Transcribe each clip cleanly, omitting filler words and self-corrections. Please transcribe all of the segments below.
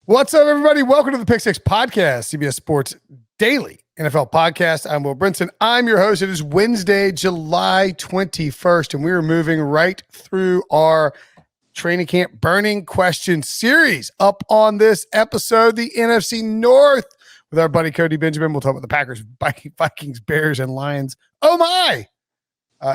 What's up, everybody? Welcome to the PickSix Podcast, CBS Sports Daily NFL Podcast. I'm Will Brinson. I'm your host. It is Wednesday, July 21st, and we are moving right through our training camp burning question series. Up on this episode, the NFC North with our buddy Cody Benjamin. We'll talk about the Packers, Vikings, Bears, and Lions. Oh my!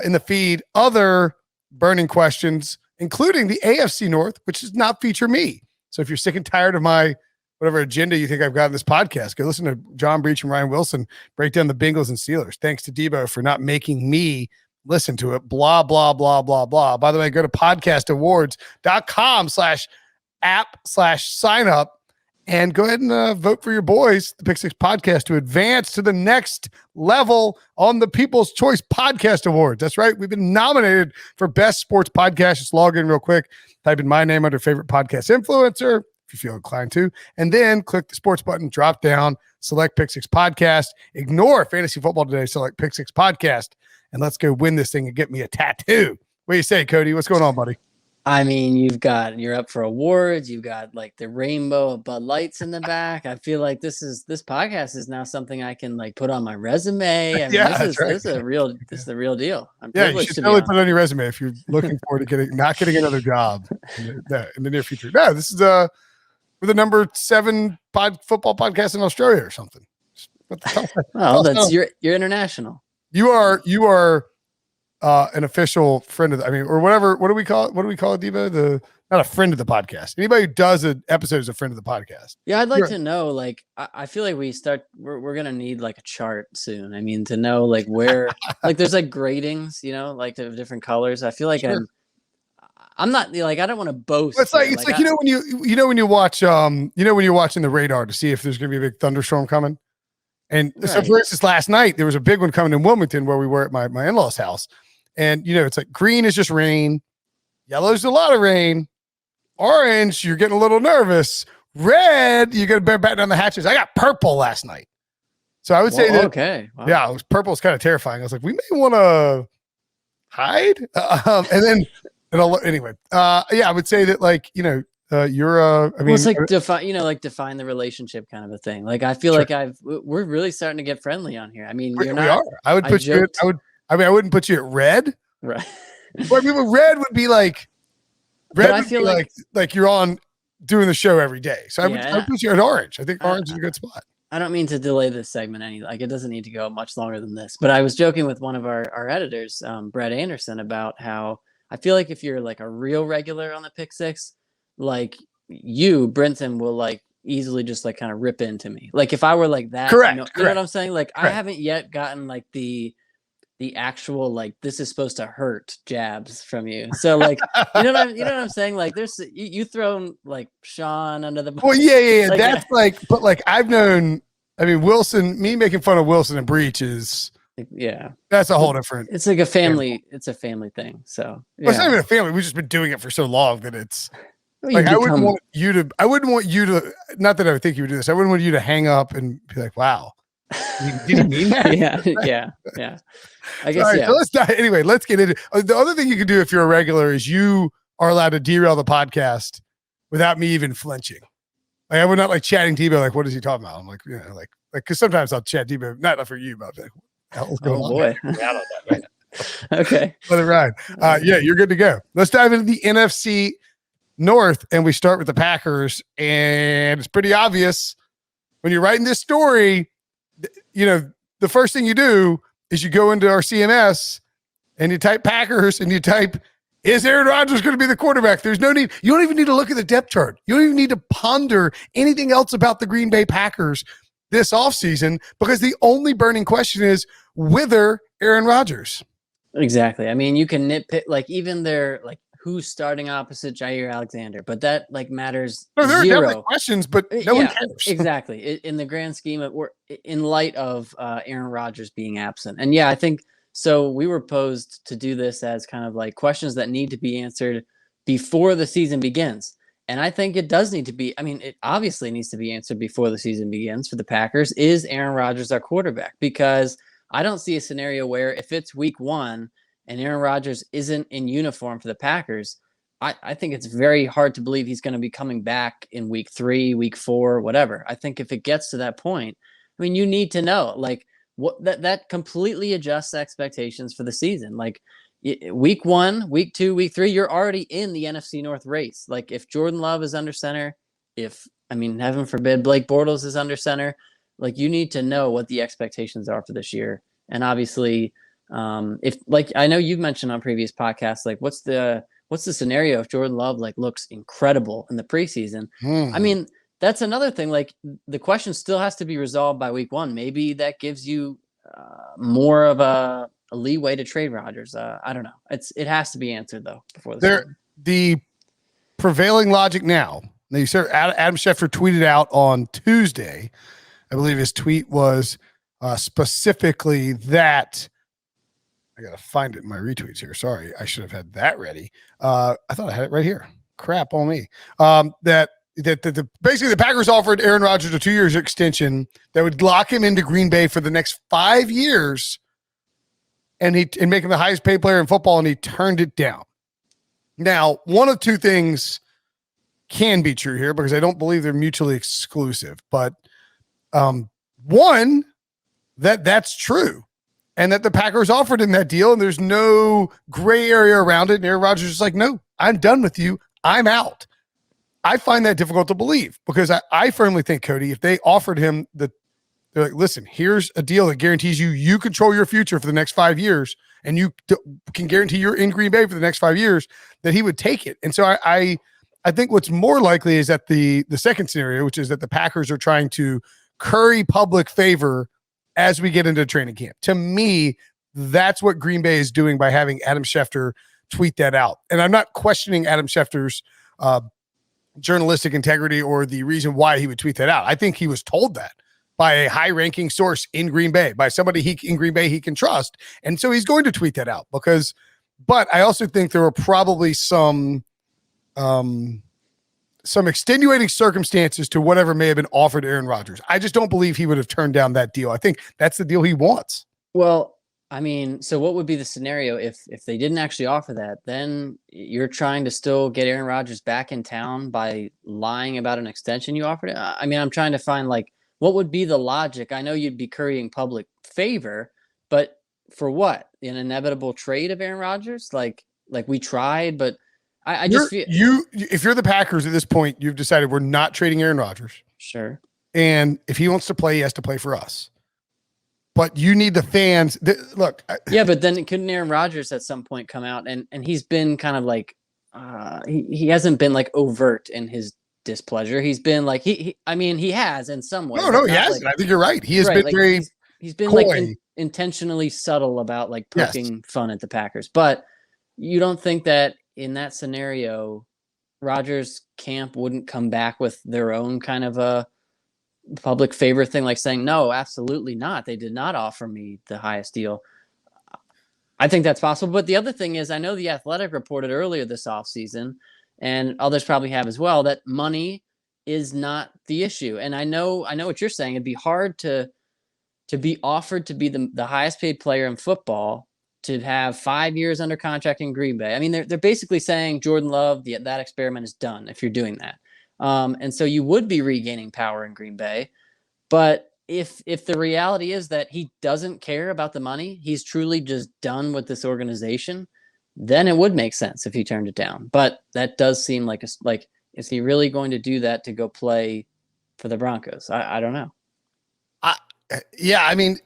In the feed, other burning questions, including the AFC North, which does not feature me. So if you're sick and tired of my whatever agenda you think I've got in this podcast, go listen to John Breach and Ryan Wilson break down the Bengals and Steelers. Thanks to Debo for not making me listen to it. Blah, blah, blah, blah, blah. By the way, go to podcastawards.com/app/sign up and go ahead and vote for your boys, the PickSix Podcast, to advance to the next level on the People's Choice Podcast Awards. That's right. We've been nominated for Best Sports Podcast. Just log in real quick. Type in my name under favorite podcast influencer if you feel inclined to, and then click the sports button, drop down, select PickSix Podcast, ignore fantasy football today, select PickSix Podcast, and let's go win this thing and get me a tattoo. What do you say, Cody? What's going on, buddy? I mean, you're up for awards. You've got like the rainbow of Bud Lights in the back. I feel like this podcast is now something I can like put on my resume. I mean, this is the real deal. I'm you should totally put it on your resume if you're looking forward to not getting another job in the near future. No, this is we're the number 7 football podcast in Australia or something. Well, you're international. You are an official friend of or whatever. What do we call it? What do we call it, Debo? Not a friend of the podcast. Anybody who does an episode is a friend of the podcast. Yeah, I'd like to know, like, I feel like we're going to need like a chart soon. I mean, to know like where, like there's like gratings, like the different colors. I feel like I'm not like, I don't want to boast. It's like when you watch, when you're watching the radar to see if there's going to be a big thunderstorm coming. And so for instance, last night, there was a big one coming in Wilmington where we were at my in-laws house. And, it's like green is just rain. Yellow's a lot of rain. Orange, you're getting a little nervous. Red, you got to batten down the hatches. I got purple last night. So I would say that. Okay. Wow. Yeah, purple is kind of terrifying. I was like, we may want to hide. Anyway, I would say that like, you're it's like define the relationship kind of a thing. Like, I feel like we're really starting to get friendly on here. I mean, we are. I would put you I wouldn't put you at red. Right. But red would be like, I feel like you're on doing the show every day. So I would put you at orange. I think orange is a good spot. I don't mean to delay this segment it doesn't need to go much longer than this, but I was joking with one of our editors, Brett Anderson, about how I feel like if you're like a real regular on the PickSix, like you, Brinson, will like easily just like kind of rip into me. Like if I were like that, correct. You know what I'm saying? Like correct. I haven't yet gotten like the actual like this is supposed to hurt jabs from you. So like you know what I'm saying? Like there's you thrown like Sean under the bus. Well, yeah. Like, that's like, but like I've known. I mean, Wilson, me making fun of Wilson and Breach is that's a whole different. It's like a family. It's a family thing. So well, it's not even a family. We've just been doing it for so long that it's. Like I wouldn't want you to. Not that I would think you would do this. I wouldn't want you to hang up and be like, "Wow, did you mean that?" yeah. I guess. Right, so let's get into the other thing you can do if you're a regular is you are allowed to derail the podcast without me even flinching. Like I would not like chatting Debo like, "What is he talking about?" I'm like, like because sometimes I'll chat Debo not for you, but like, "Hell's going on?" Boy. Okay, let it ride. You're good to go. Let's dive into the NFC North, and we start with the Packers, and it's pretty obvious when you're writing this story, the first thing you do is you go into our CMS and you type Packers and you type, is Aaron Rodgers going to be the quarterback? There's no need. You don't even need to look at the depth chart. You don't even need to ponder anything else about the Green Bay Packers this offseason because the only burning question is whether Aaron Rodgers. Exactly. I mean, you can nitpick, like even their like who's starting opposite Jair Alexander, but that like matters. No, there zero. are definitely questions, but no one cares. Exactly. In the grand scheme of, in light of Aaron Rodgers being absent. And I think so. We were posed to do this as kind of like questions that need to be answered before the season begins. And I think it does need to be, it obviously needs to be answered before the season begins for the Packers. Is Aaron Rodgers our quarterback? Because I don't see a scenario where if it's week 1 and Aaron Rodgers isn't in uniform for the Packers, I think it's very hard to believe he's going to be coming back in week 3, week 4, whatever. I think if it gets to that point, I mean, you need to know, like, what that completely adjusts expectations for the season. Like, week 1, week 2, week 3, you're already in the NFC North race. Like, if Jordan Love is under center, heaven forbid, Blake Bortles is under center, like, you need to know what the expectations are for this year. And obviously, if, like, I know you've mentioned on previous podcasts, like, what's the scenario if Jordan Love like looks incredible in the preseason? I mean, that's another thing. Like, the question still has to be resolved by week 1. Maybe that gives you more of a leeway to trade Rodgers. I don't know. It has to be answered though before the prevailing logic now. You said Adam Schefter tweeted out on Tuesday. I believe his tweet was specifically that. I got to find it in my retweets here. Sorry, I should have had that ready. I thought I had it right here. Crap on me. That basically the Packers offered Aaron Rodgers a 2-year extension that would lock him into Green Bay for the next 5 years, and make him the highest paid player in football, and he turned it down. Now, one of two things can be true here because I don't believe they're mutually exclusive. But one, that's true. And that the Packers offered him that deal, and there's no gray area around it. And Aaron Rodgers is like, no, I'm done with you. I'm out. I find that difficult to believe because I firmly think, Cody, if they offered him they're like, listen, here's a deal that guarantees you control your future for the next 5 years, and you can guarantee you're in Green Bay for the next 5 years, that he would take it. And so I think what's more likely is that the second scenario, which is that the Packers are trying to curry public favor as we get into training camp. To me, that's what Green Bay is doing by having Adam Schefter tweet that out. And I'm not questioning Adam Schefter's journalistic integrity or the reason why he would tweet that out. I think he was told that by a high-ranking source in Green Bay, by somebody in Green Bay he can trust. And so he's going to tweet that out but I also think there were probably some extenuating circumstances to whatever may have been offered to Aaron Rodgers. I just don't believe he would have turned down that deal. I think that's the deal he wants. Well, I mean, so what would be the scenario if they didn't actually offer that? Then you're trying to still get Aaron Rodgers back in town by lying about an extension you offered. I mean, I'm trying to find, like, what would be the logic? I know you'd be currying public favor, but for what? An inevitable trade of Aaron Rodgers? Like we tried, but I just feel if you're the Packers at this point, you've decided we're not trading Aaron Rodgers. Sure. And if he wants to play, he has to play for us. But you need the fans. Look. Yeah, but then couldn't Aaron Rodgers at some point come out and he's been kind of like he hasn't been like overt in his displeasure. He's been like he has in some way. No, he hasn't. I think you're right. He has been like, very he's been coy. like intentionally subtle about like poking fun at the Packers. But you don't think that in that scenario, Rodgers camp wouldn't come back with their own kind of a public favor thing, like saying, no, absolutely not. They did not offer me the highest deal. I think that's possible. But the other thing is, I know The Athletic reported earlier this offseason, and others probably have as well, that money is not the issue. And I know what you're saying. It'd be hard to be offered to be the highest paid player in football, to have 5 years under contract in Green Bay. I mean, they're basically saying Jordan Love, that experiment is done if you're doing that. And so you would be regaining power in Green Bay. But if the reality is that he doesn't care about the money, he's truly just done with this organization, then it would make sense if he turned it down. But that does seem like is he really going to do that to go play for the Broncos? I don't know. Yeah, I mean,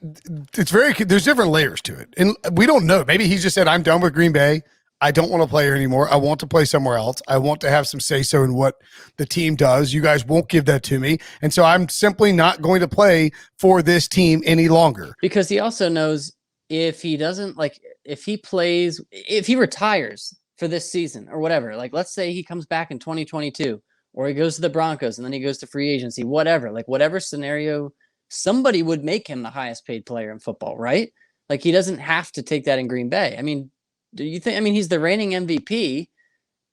there's different layers to it. And we don't know. Maybe he just said, I'm done with Green Bay. I don't want to play here anymore. I want to play somewhere else. I want to have some say-so in what the team does. You guys won't give that to me. And so I'm simply not going to play for this team any longer. Because he also knows if he doesn't, like, if he retires for this season or whatever, like, let's say he comes back in 2022 or he goes to the Broncos and then he goes to free agency, whatever scenario, somebody would make him the highest paid player in football, right? Like, he doesn't have to take that in Green Bay. I mean, do you think? I mean, he's the reigning MVP.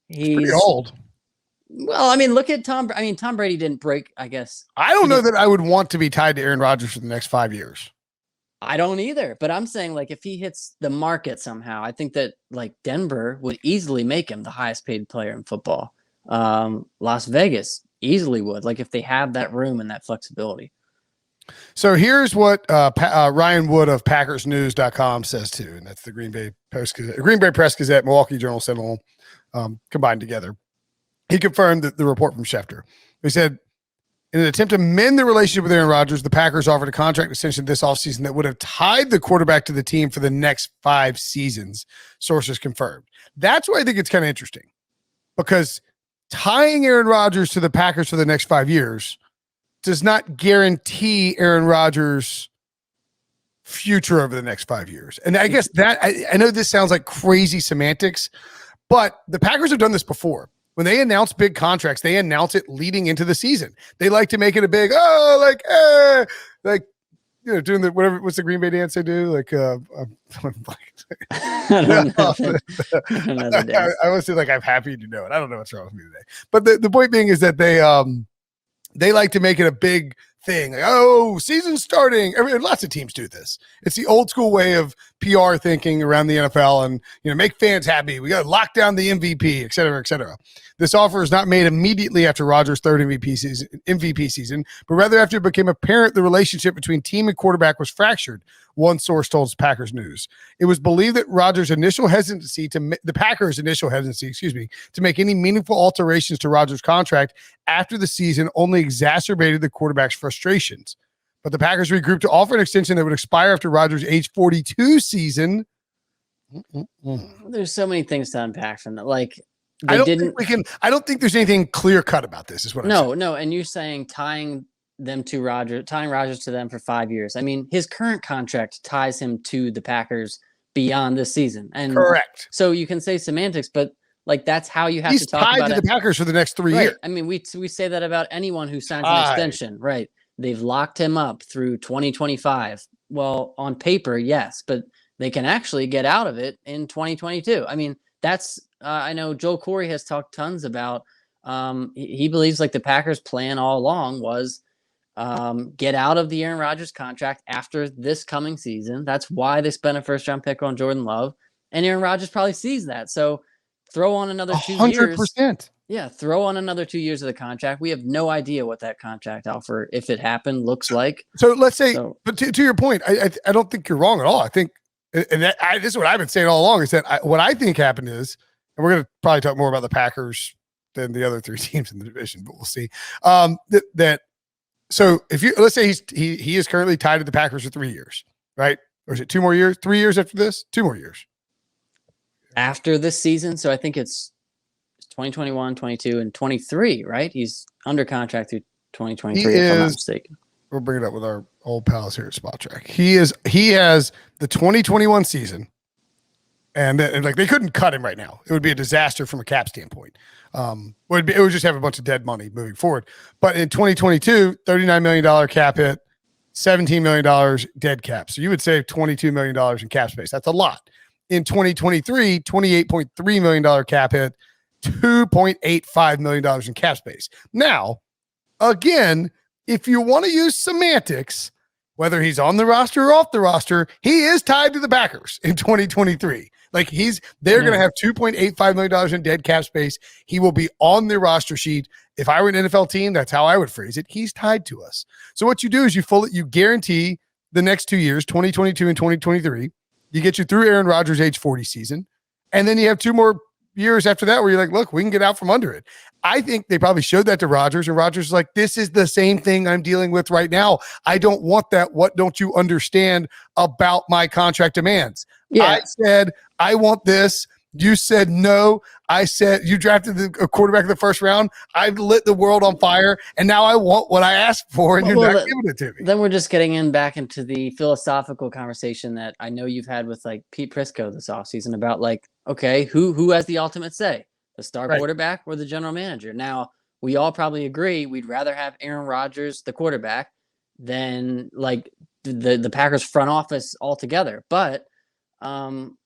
He's pretty old. Well, I mean, look at Tom. I mean, Tom Brady didn't break, I guess. I don't know that I would want to be tied to Aaron Rodgers for the next 5 years. I don't either, but I'm saying like if he hits the market somehow, I think that like Denver would easily make him the highest paid player in football. Las Vegas easily would, like if they have that room and that flexibility. So here's what Ryan Wood of PackersNews.com says too, and that's the Green Bay Press Gazette, Milwaukee Journal Sentinel combined together. He confirmed the report from Schefter. He said, in an attempt to mend the relationship with Aaron Rodgers, the Packers offered a contract extension this offseason that would have tied the quarterback to the team for the next 5 seasons, sources confirmed. That's why I think it's kind of interesting, because tying Aaron Rodgers to the Packers for the next 5 years does not guarantee Aaron Rodgers' future over the next 5 years. And I guess that I know this sounds like crazy semantics, but the Packers have done this before. When they announce big contracts, they announce it leading into the season. They like to make it a big, doing the whatever. What's the Green Bay dance they do? Like, I don't know. I always say like, I'm happy to know it. I don't know what's wrong with me today. But the point being is that they like to make it a big thing. Like, oh, season's starting. Lots of teams do this. It's the old school way of PR thinking around the NFL, and make fans happy. We got to lock down the MVP, et cetera, et cetera. This offer is not made immediately after Rodgers' third MVP season, but rather after it became apparent the relationship between team and quarterback was fractured. One source told Packers News. It was believed that Rodgers' initial hesitancy to make any meaningful alterations to Rodgers' contract after the season only exacerbated the quarterback's frustrations. But the Packers regrouped to offer an extension that would expire after Rodgers' age 42 season. There's so many things to unpack from that. Like, I don't think there's anything clear cut about this. Is what I'm saying. No. And you're saying tying Rodgers to them for 5 years. I mean, his current contract ties him to the Packers beyond this season. And correct. So you can say semantics, but like that's how you have to talk about it. He's tied to the Packers for the next 3 years. I mean, we say that about anyone who signs an extension, right? They've locked him up through 2025. Well, on paper, yes, but they can actually get out of it in 2022. I mean, that's I know Joel Corey has talked tons about. He believes like the Packers' plan all along was get out of the Aaron Rodgers contract after this coming season. That's why they spent a first-round pick on Jordan Love, and Aaron Rodgers probably sees that. So throw on another 2 years. 100%. Yeah, throw on another 2 years of the contract. We have no idea what that contract offer, if it happened, looks like. So let's say, but to your point, I don't think you're wrong at all. I think, and this is what I've been saying all along, is that what I think happened is, and we're going to probably talk more about the Packers than the other 3 teams in the division, but we'll see. So if let's say he is currently tied to the Packers for 3 years, right? Or is it 2 more years? 3 years after this? 2 more years after this season. So I think it's 2021, 22, and 23, right? He's under contract through 2023, if I'm not mistaken. We'll bring it up with our old pals here at Spot Track. He has the 2021 season, and like they couldn't cut him right now. It would be a disaster from a cap standpoint. It would just have a bunch of dead money moving forward. But in 2022, $39 million cap hit, $17 million dead cap. So you would save $22 million in cap space. That's a lot. In 2023, $28.3 million cap hit, $2.85 million in cap space. Now, again, if you want to use semantics, whether he's on the roster or off the roster, he is tied to the Packers in 2023. Like they're going to have $2.85 million in dead cap space. He will be on the roster sheet. If I were an NFL team, that's how I would phrase it. He's tied to us. So what you do is you guarantee the next 2 years, 2022 and 2023. You get you through Aaron Rodgers' age 40 season. And then you have 2 more years after that where you're like, look, we can get out from under it. I think they probably showed that to Rodgers, and Rodgers is like, this is the same thing I'm dealing with right now. I don't want that. What don't you understand about my contract demands? Yeah. I said, I want this. You said no. I said you drafted a quarterback in the first round. I've lit the world on fire, and now I want what I asked for, and you're not giving it to me. Then we're just getting back into the philosophical conversation that I know you've had with like Pete Prisco this offseason about like, okay, who has the ultimate say, the star quarterback or the general manager? Now, we all probably agree we'd rather have Aaron Rodgers, the quarterback, than like the Packers front office altogether. But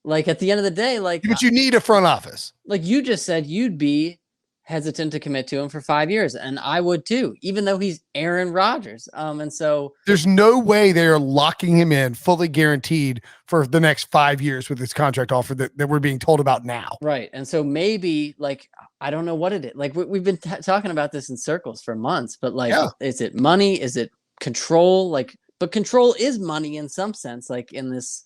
like at the end of the day, like, but you need a front office. Like you just said, you'd be hesitant to commit to him for 5 years, and I would too, even though he's Aaron Rodgers. And so there's no way they are locking him in fully guaranteed for the next 5 years with this contract offer that we're being told about now. Right. And so maybe like, I don't know what it is. Like we've been talking about this in circles for months, but like, is it money? Is it control? Like, but control is money in some sense, like in this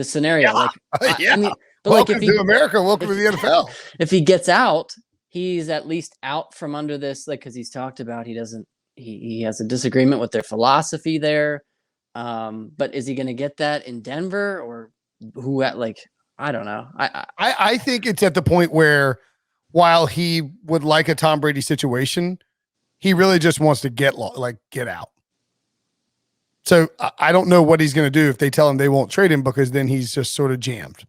scenario. Like, I mean, but welcome like if to America, welcome to the NFL. If he gets out, he's at least out from under this, like, because he's talked about he has a disagreement with their philosophy there. But is he going to get that in Denver or who at like, I don't know. I think it's at the point where while he would like a Tom Brady situation, he really just wants to get out. So I don't know what he's going to do if they tell him they won't trade him, because then he's just sort of jammed.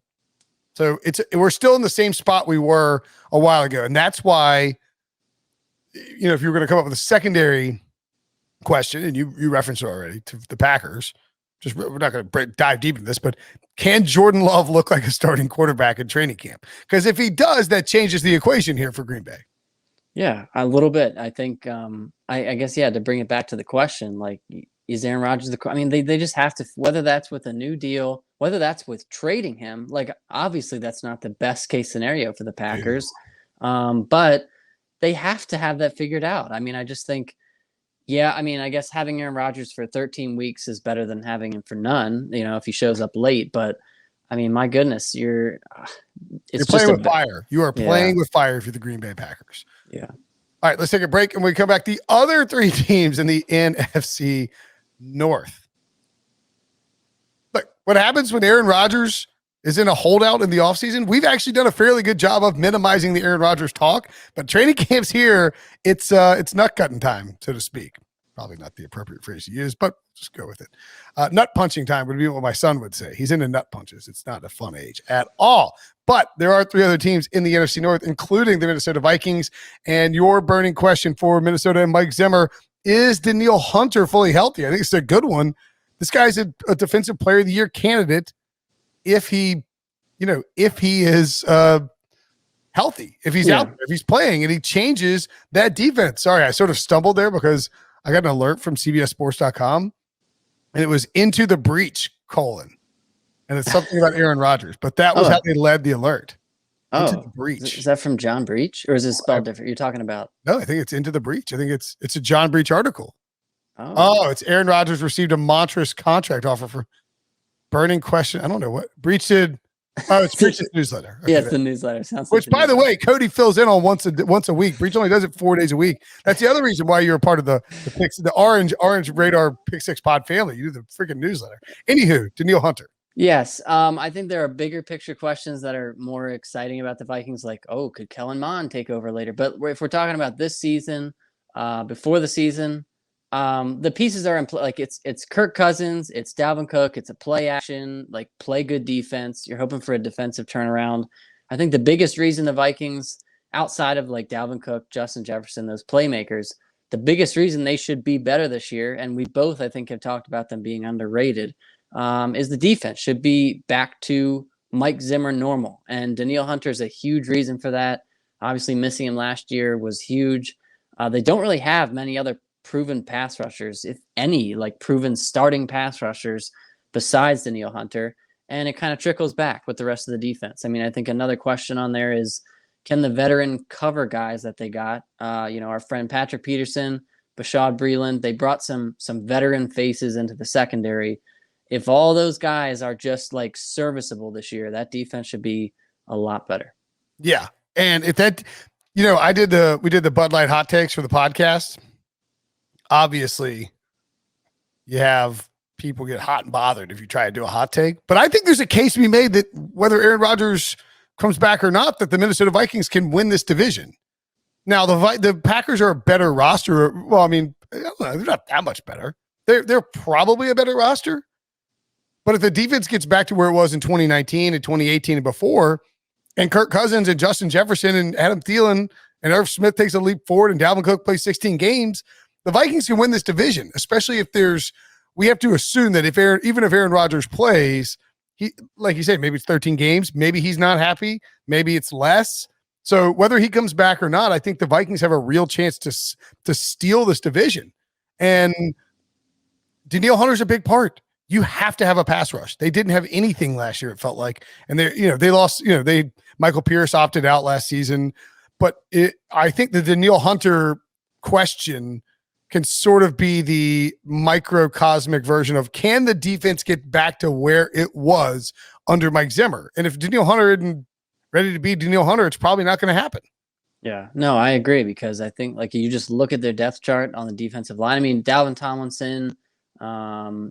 So we're still in the same spot we were a while ago. And that's why, if you were going to come up with a secondary question, and you referenced it already to the Packers, we're not going to dive deep into this, but can Jordan Love look like a starting quarterback in training camp? Because if he does, that changes the equation here for Green Bay. Yeah, a little bit. I think, I guess, to bring it back to the question, like, is Aaron Rodgers they just have to, whether that's with a new deal, whether that's with trading him, like, obviously that's not the best case scenario for the Packers. But they have to have that figured out. I just think, I guess having Aaron Rodgers for 13 weeks is better than having him for none, if he shows up late. But my goodness, you're playing with fire. You are playing with fire if you're the Green Bay Packers. Yeah. All right, let's take a break, and when we come back, the other three teams in the NFC North. Look, what happens when Aaron Rodgers is in a holdout in the offseason? We've actually done a fairly good job of minimizing the Aaron Rodgers talk, but training camps here, it's nut cutting time, so to speak. Probably not the appropriate phrase to use, but just go with it. Nut punching time would be what my son would say. He's into nut punches. It's not a fun age at all. But there are three other teams in the NFC North, including the Minnesota Vikings. And your burning question for Minnesota and Mike Zimmer, is Danielle Hunter fully healthy? I think it's a good one. This guy's a defensive player of the year candidate if he is healthy, if he's out there, if he's playing and he changes that defense. Sorry, I sort of stumbled there because I got an alert from CBSSports.com and it was into the breach : and it's something about Aaron Rodgers, but that was how they led the alert. Into the breach. Is that from John Breach, or is it spelled different? You're talking about? No, I think it's into the breach. I think it's a John Breach article. It's Aaron Rodgers received a monstrous contract offer for burning question. I don't know what Breach did. Oh, it's Breach's newsletter. Okay, it's the newsletter. Sounds which, by the way, Cody fills in on once a week. Breach only does it 4 days a week. That's the other reason why you're a part of the orange radar PickSix pod family. You do the freaking newsletter. Anywho, Danielle Hunter. Yes. I think there are bigger picture questions that are more exciting about the Vikings. Like, could Kellen Mond take over later? But if we're talking about this season, before the season, the pieces are in play. Like it's Kirk Cousins, it's Dalvin Cook, it's a play action, like play good defense. You're hoping for a defensive turnaround. I think the biggest reason the Vikings, outside of like Dalvin Cook, Justin Jefferson, those playmakers, the biggest reason they should be better this year, and we both, I think, have talked about them being underrated, is the defense should be back to Mike Zimmer normal. And Danielle Hunter is a huge reason for that. Obviously, missing him last year was huge. They don't really have many other proven pass rushers, if any, like proven starting pass rushers besides Danielle Hunter. And it kind of trickles back with the rest of the defense. I think another question on there is, can the veteran cover guys that they got, our friend Patrick Peterson, Bashaud Breeland, they brought some veteran faces into the secondary. If all those guys are just like serviceable this year, that defense should be a lot better. Yeah. And if that, we did the Bud Light hot takes for the podcast. Obviously, you have people get hot and bothered if you try to do a hot take. But I think there's a case to be made that whether Aaron Rodgers comes back or not, that the Minnesota Vikings can win this division. Now, the Packers are a better roster. Well, I don't know, they're not that much better. They're probably a better roster. But if the defense gets back to where it was in 2019 and 2018 and before, and Kirk Cousins and Justin Jefferson and Adam Thielen and Irv Smith takes a leap forward and Dalvin Cook plays 16 games, the Vikings can win this division, especially if we have to assume that even if Aaron Rodgers plays, he, like you say, maybe it's 13 games, maybe he's not happy, maybe it's less. So whether he comes back or not, I think the Vikings have a real chance to steal this division. And Danielle Hunter's a big part. You have to have a pass rush. They didn't have anything last year, it felt like. And they lost, Michael Pierce opted out last season. But I think the Danielle Hunter question can sort of be the microcosmic version of, can the defense get back to where it was under Mike Zimmer? And if Danielle Hunter isn't ready to be Danielle Hunter, it's probably not going to happen. Yeah, no, I agree, because I think like you just look at their depth chart on the defensive line. I mean, Dalvin Tomlinson,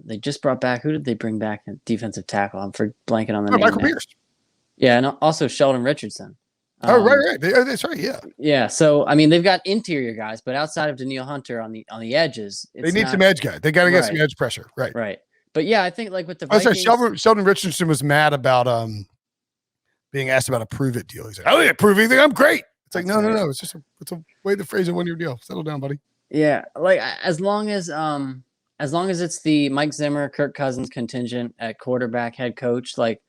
they just brought back, who did they bring back at defensive tackle? I'm for blanking on the name. Michael Pierce. Yeah, and also Sheldon Richardson. Right. That's right. Yeah. Yeah. So, I mean, they've got interior guys, but outside of Danielle Hunter on the edges, they need some edge guys. They got to get some edge pressure. Right. Right. But yeah, I think like with the Vikings, Sheldon Richardson was mad about being asked about a prove it deal. He's like, I don't need to prove anything. I'm great. It's like, no. It's just it's a way to phrase a 1-year deal. Settle down, buddy. Yeah. Like as long as it's the Mike Zimmer, Kirk Cousins contingent at quarterback, head coach, like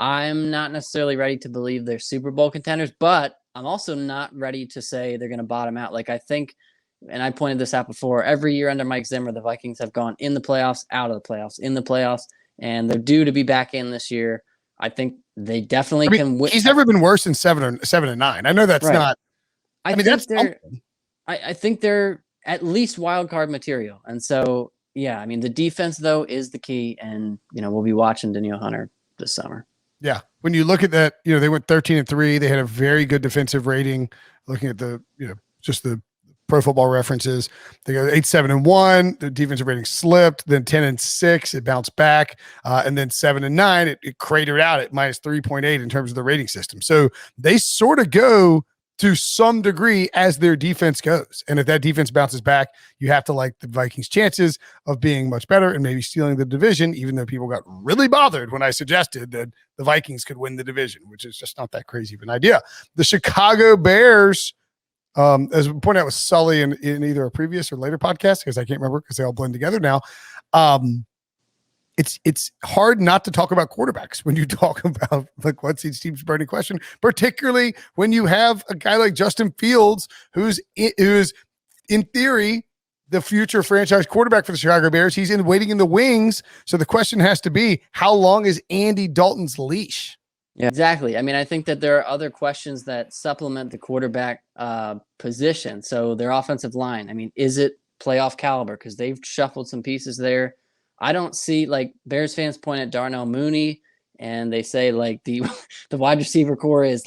I'm not necessarily ready to believe they're Super Bowl contenders, but I'm also not ready to say they're going to bottom out. Like I think, and I pointed this out before, every year under Mike Zimmer, the Vikings have gone in the playoffs, out of the playoffs, in the playoffs, and they're due to be back in this year. I think they definitely can win. He's never been worse than 7-9. I know that's not. I think they're at least wild card material. And so, yeah, I mean, the defense though is the key, and we'll be watching Danielle Hunter this summer. Yeah. When you look at that, they went 13-3. They had a very good defensive rating. Looking at the, just the Pro Football References, they go 8-7-1. The defensive rating slipped. Then 10-6, it bounced back, and then 7-9, it cratered out at minus 3.8 in terms of the rating system. So they sort of go to some degree as their defense goes. And if that defense bounces back, you have to like the Vikings' chances of being much better and maybe stealing the division, even though people got really bothered when I suggested that the Vikings could win the division, which is just not that crazy of an idea. The Chicago Bears, as we pointed out with Sully in either a previous or later podcast, because I can't remember because they all blend together now. It's hard not to talk about quarterbacks when you talk about like what's each team's burning question, particularly when you have a guy like Justin Fields, who's in theory the future franchise quarterback for the Chicago Bears. He's waiting in the wings. So the question has to be, how long is Andy Dalton's leash? Yeah, exactly. I mean, I think that there are other questions that supplement the quarterback position. So their offensive line, I mean, is it playoff caliber? Because they've shuffled some pieces there. I don't see, like, Bears fans point at Darnell Mooney and they say like the wide receiver core is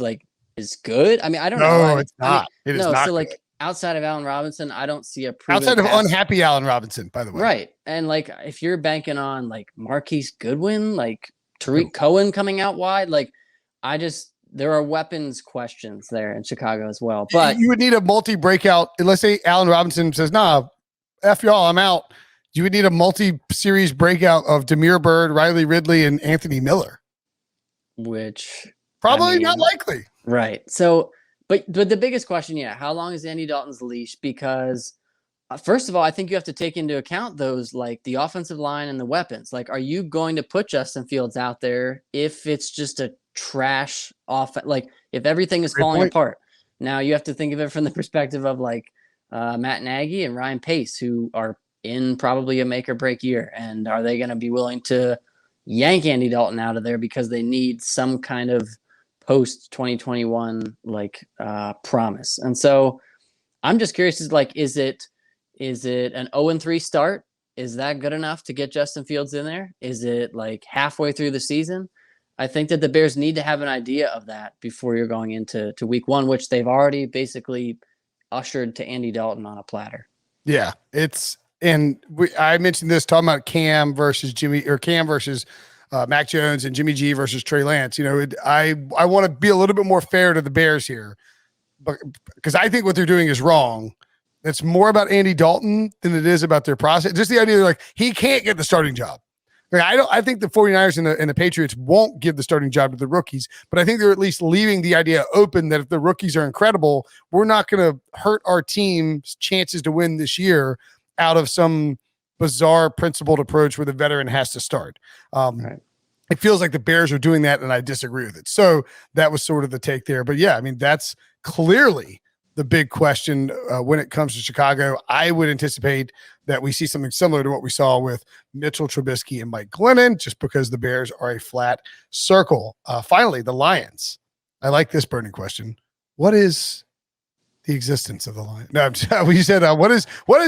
good. I mean, I don't know. No, it's not. It is not. So good. Like outside of Allen Robinson, I don't see a outside of unhappy Allen Robinson, by the way. Right. And like if you're banking on like Marquise Goodwin, like Tariq Cohen coming out wide, like there are weapons questions there in Chicago as well. But you would need a multi-breakout. Let's say Allen Robinson says, nah, F y'all, I'm out. You would need a multi-series breakout of Damiere Byrd, Riley Ridley, and Anthony Miller. Which probably not likely. Right. So, but the biggest question, how long is Andy Dalton's leash? Because first of all, I think you have to take into account those, like the offensive line and the weapons. Like, are you going to put Justin Fields out there if it's just a trash offense? Like, if everything is falling apart? Now you have to think of it from the perspective of like Matt Nagy and Ryan Pace, who are in probably a make or break year. And are they going to be willing to yank Andy Dalton out of there because they need some kind of post 2021 promise? And so I'm just curious, is it an 0-3 start? Is that good enough to get Justin Fields in there? Is it like halfway through the season? I think that the Bears need to have an idea of that before you're going into week one, which they've already basically ushered to Andy Dalton on a platter. Yeah, I mentioned this talking about Cam versus Mac Jones and Jimmy G versus Trey Lance. I want to be a little bit more fair to the Bears here, but because I think what they're doing is wrong. It's more about Andy Dalton than it is about their process. Just the idea that he can't get the starting job. I think the 49ers and the Patriots won't give the starting job to the rookies, but I think they're at least leaving the idea open that if the rookies are incredible, we're not going to hurt our team's chances to win this year out of some bizarre principled approach where the veteran has to start. Right. It feels like the Bears are doing that, and I disagree with it. So that was sort of the take there. But yeah, I mean, that's clearly the big question when it comes to Chicago. I would anticipate that we see something similar to what we saw with Mitchell Trubisky and Mike Glennon, just because the Bears are a flat circle. Finally, the Lions. I like this burning question. What is the existence of the Lions? No, we said, what is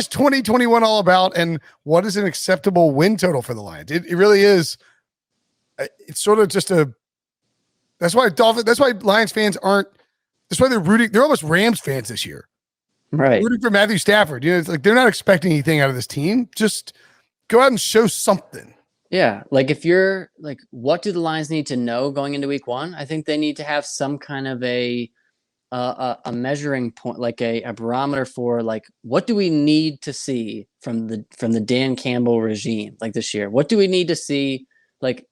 2021 all about, and what is an acceptable win total for the Lions? It really is. It's sort of just that's why Lions fans aren't, that's why they're rooting. They're almost Rams fans this year. Right. Rooting for Matthew Stafford. You know, it's like they're not expecting anything out of this team. Just go out and show something. Yeah. Like, if you're like, what do the Lions need to know going into week 1? I think they need to have some kind of a measuring point, like a barometer for, like, what do we need to see from the Dan Campbell regime, like, this year? What do we need to see? Like,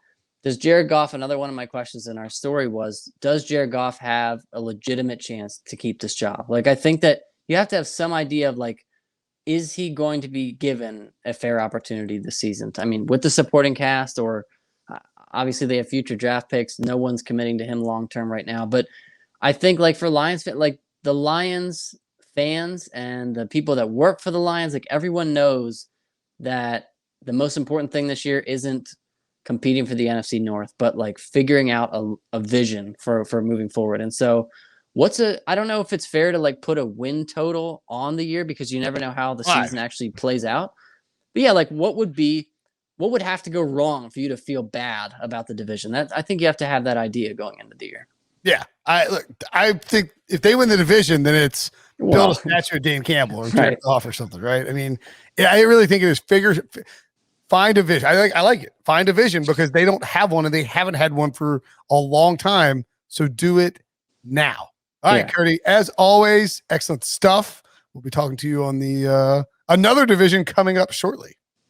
does Jared Goff, another one of my questions in our story was, does Jared Goff have a legitimate chance to keep this job? Like, I think that you have to have some idea of, like, is he going to be given a fair opportunity this season? I mean, with the supporting cast, or obviously they have future draft picks. No one's committing to him long-term right now, but I think, like, for Lions, like, the Lions fans and the people that work for the Lions, like, everyone knows that the most important thing this year isn't competing for the NFC North, but, like, figuring out a vision for moving forward. And so I don't know if it's fair to, like, put a win total on the year, because you never know how the season actually plays out. But yeah, like, what would have to go wrong for you to feel bad about the division? I think you have to have that idea going into the year. Yeah, I think if they win the division, then it's build a statue of Dan Campbell or Jared Goff or something, right? I mean, I really think it is find a vision. I like it. Find a vision, because they don't have one, and they haven't had one for a long time. So do it now. All right, Cody, as always, excellent stuff. We'll be talking to you on the another division coming up shortly.